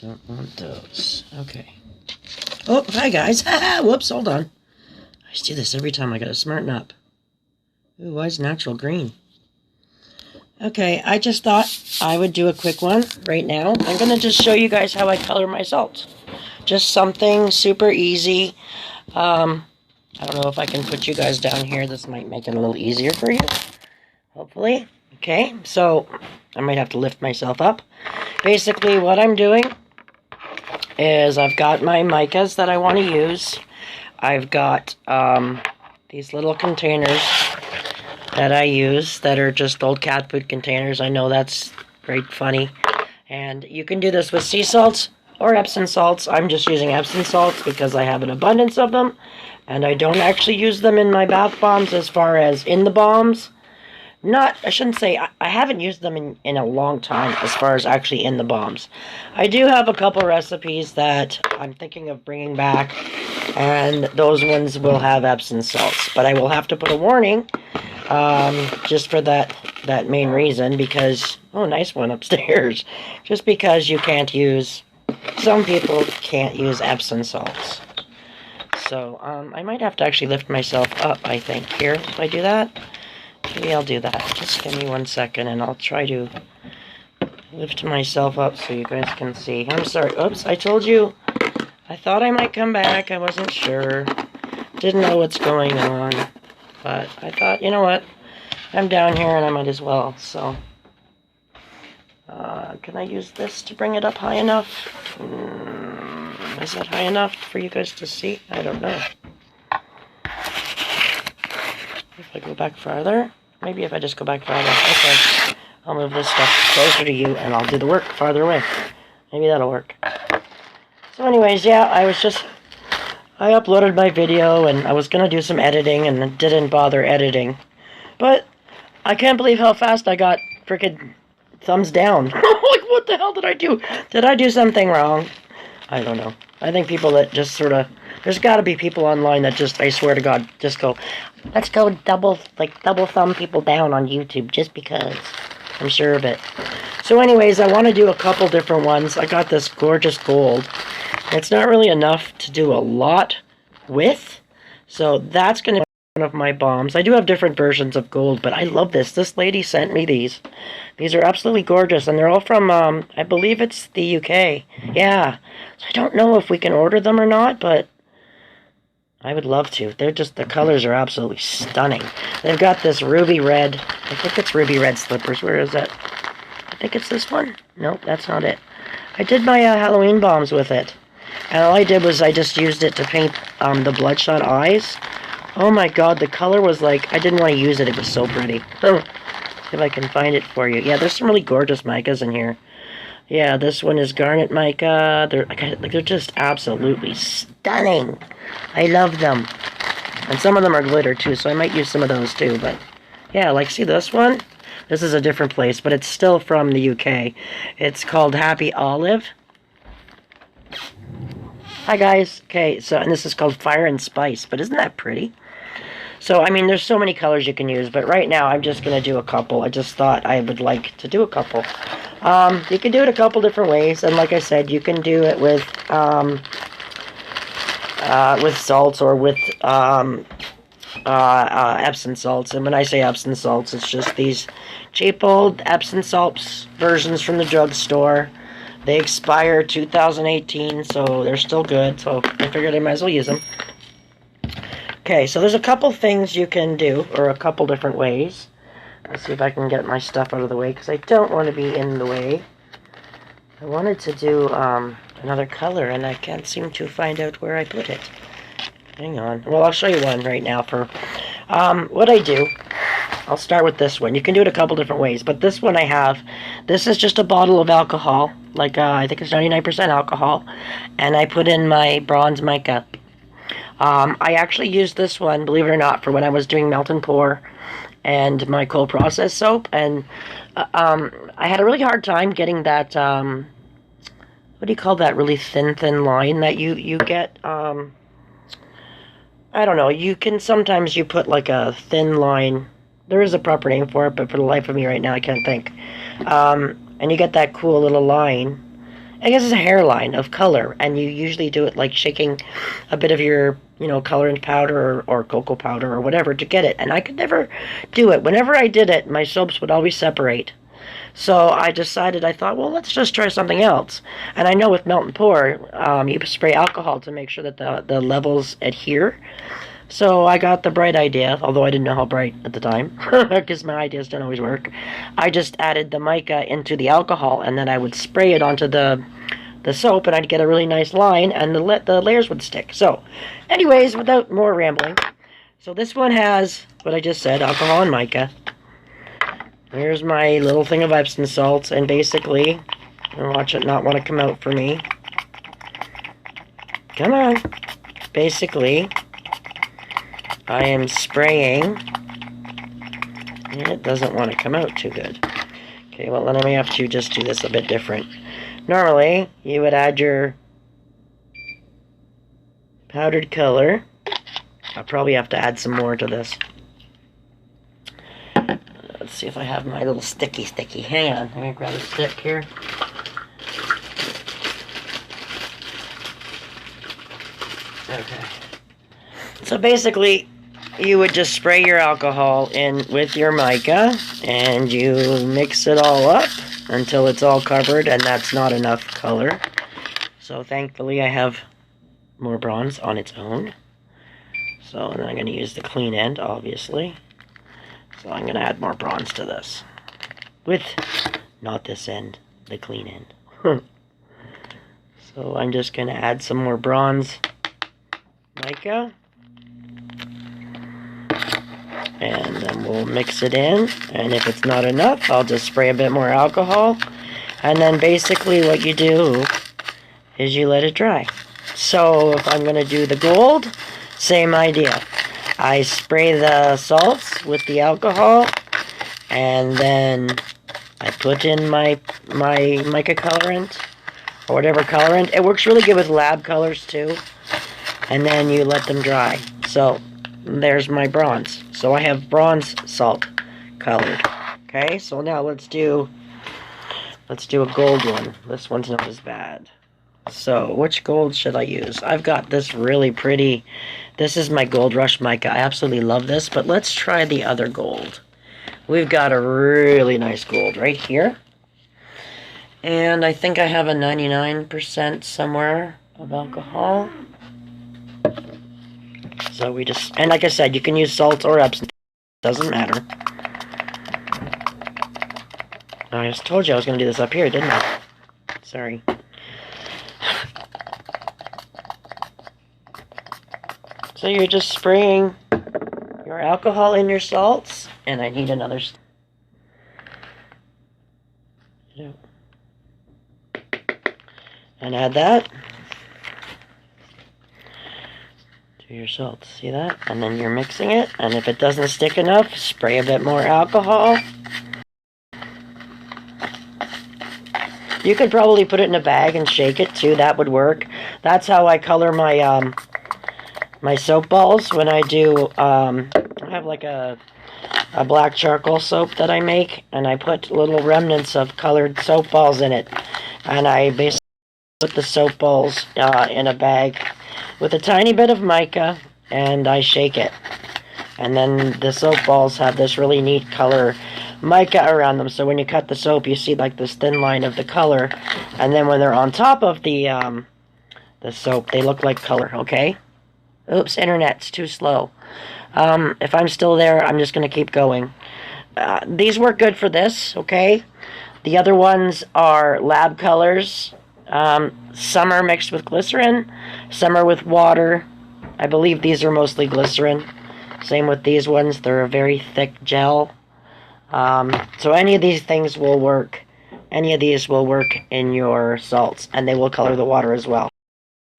Don't want those. Okay. Oh, hi guys. Whoops, hold on. I do this every time. I gotta smarten up. Ooh, why is natural green? Okay, I just thought I would do a quick one right now. I'm gonna just show you guys how I color my salt. Just something super easy. I don't know if I can put you guys down here. This might make it a little easier for you. Hopefully. Okay, so I might have to lift myself up. Basically, what I'm doing is I've got my micas that I want to use. I've got these little containers that I use that are just old cat food containers. I know that's very funny. And you can do this with sea salts or Epsom salts. I'm just using Epsom salts because I have an abundance of them. And I don't actually use them in my bath bombs as far as in the bombs. I shouldn't say, I haven't used them in a long time as far as actually in the bombs. I do have a couple recipes that I'm thinking of bringing back, and those ones will have Epsom salts. But I will have to put a warning, just for that main reason, because, oh, nice one upstairs. Just because you can't use, some people can't use Epsom salts. So, I might have to actually lift myself up, I think. Here, if I do that. Maybe I'll do that. Just give me 1 second and I'll try to lift myself up so you guys can see. I'm sorry. Oops, I told you. I thought I might come back. I wasn't sure. Didn't know what's going on. But I thought, you know what? I'm down here and I might as well. So, can I use this to bring it up high enough? Is that high enough for you guys to see? I don't know. If I go back farther, maybe if I just go back farther, okay, I'll move this stuff closer to you and I'll do the work farther away. Maybe that'll work. So anyways, yeah, I uploaded my video and I was going to do some editing and didn't bother editing. But I can't believe how fast I got freaking thumbs down. Like, what the hell did I do? Did I do something wrong? I don't know. I think people that just sort of, there's got to be people online that just, I swear to God, just go, let's go double thumb people down on YouTube just because. I'm sure of it. So anyways, I want to do a couple different ones. I got this gorgeous gold. It's not really enough to do a lot with, so that's going to be one of my bombs. I do have different versions of gold, but I love this. This lady sent me these. These are absolutely gorgeous, and they're all from, I believe it's the UK. Yeah. So I don't know if we can order them or not, but I would love to. They're just, the colors are absolutely stunning. They've got this ruby red, I think it's ruby red slippers. Where is that? I think it's this one. Nope, that's not it. I did my Halloween bombs with it. And all I did was I just used it to paint the bloodshot eyes. Oh my god, the color was like, I didn't want to use it. It was so pretty. If I can find it for you. Yeah, there's some really gorgeous micas in here. Yeah, this one is garnet mica. They're just absolutely stunning. I love them. And some of them are glitter too, so I might use some of those too. But yeah, like, see this one? This is a different place, but it's still from the UK. It's called Happy Olive. Hi guys. Okay, so, and this is called Fire and Spice, but isn't that pretty? So, I mean, there's so many colors you can use, but right now I'm just going to do a couple. I just thought I would like to do a couple. You can do it a couple different ways, and like I said, you can do it with salts or with Epsom salts. And when I say Epsom salts, it's just these cheap old Epsom salts versions from the drugstore. They expire 2018, so they're still good, so I figured I might as well use them. Okay, so there's a couple things you can do, or a couple different ways. Let's see if I can get my stuff out of the way, because I don't want to be in the way. I wanted to do another color, and I can't seem to find out where I put it. Hang on. Well, I'll show you one right now for what I do. I'll start with this one. You can do it a couple different ways, but this one I have, this is just a bottle of alcohol, like I think it's 99% alcohol, and I put in my bronze mica. I actually used this one, believe it or not, for when I was doing melt and pour and my cold process soap, and I had a really hard time getting that, what do you call that really thin line that you get, I don't know, you can, sometimes you put like a thin line, there is a proper name for it, but for the life of me right now I can't think, and you get that cool little line, I guess it's a hairline of color, and you usually do it like shaking a bit of your, colorant powder or cocoa powder or whatever to get it. And I could never do it. Whenever I did it, my soaps would always separate. So I thought, well, let's just try something else. And I know with melt and pour, you spray alcohol to make sure that the levels adhere. So I got the bright idea, although I didn't know how bright at the time, because my ideas don't always work. I just added the mica into the alcohol, and then I would spray it onto the soap, and I'd get a really nice line, and the layers would stick. So, anyways, without more rambling, so this one has what I just said, alcohol and mica. Here's my little thing of Epsom salts, and basically, watch it not want to come out for me. Come on. Basically, I am spraying, and it doesn't want to come out too good. Okay, well then I may have to just do this a bit different. Normally, you would add your powdered color. I'll probably have to add some more to this. Let's see if I have my little sticky. Hang on, I'm gonna grab a stick here. Okay. So basically, you would just spray your alcohol in with your mica, and you mix it all up until it's all covered, and that's not enough color. So thankfully I have more bronze on its own. So and I'm going to use the clean end, obviously. So I'm going to add more bronze to this. With, not this end, the clean end. So I'm just going to add some more bronze mica. And then we'll mix it in, and if it's not enough, I'll just spray a bit more alcohol. And then basically what you do is you let it dry. So if I'm going to do the gold, same idea. I spray the salts with the alcohol, and then I put in my mica colorant, or whatever colorant. It works really good with lab colors too. And then you let them dry. So there's my bronze. So I have bronze salt colored. Okay, so now let's do a gold one. This one's not as bad. So which gold should I use? I've got this really pretty, this is my Gold Rush mica. I absolutely love this, but let's try the other gold. We've got a really nice gold right here. And I think I have a 99% somewhere of alcohol. So we just, and like I said, you can use salt or Epsom. Doesn't matter. I just told you I was going to do this up here, didn't I? Sorry. So you're just spraying your alcohol in your salts, and I need another. And add that to your salts. See that? And then you're mixing it, and if it doesn't stick enough, spray a bit more alcohol. You could probably put it in a bag and shake it too. That would work. That's how I color my my soap balls when I do. I have like a black charcoal soap that I make, and I put little remnants of colored soap balls in it, and I basically put the soap balls in a bag with a tiny bit of mica, and I shake it, and then the soap balls have this really neat color mica around them, so when you cut the soap you see like this thin line of the color, and then when they're on top of the soap they look like color. Okay, oops, internet's too slow. If I'm still there, I'm just gonna keep going. These work good for this. Okay, the other ones are lab colors. Some are mixed with glycerin, some are with water. I believe these are mostly glycerin. Same with these ones, they're a very thick gel. So any of these things will work. Any of these will work in your salts, and they will color the water as well.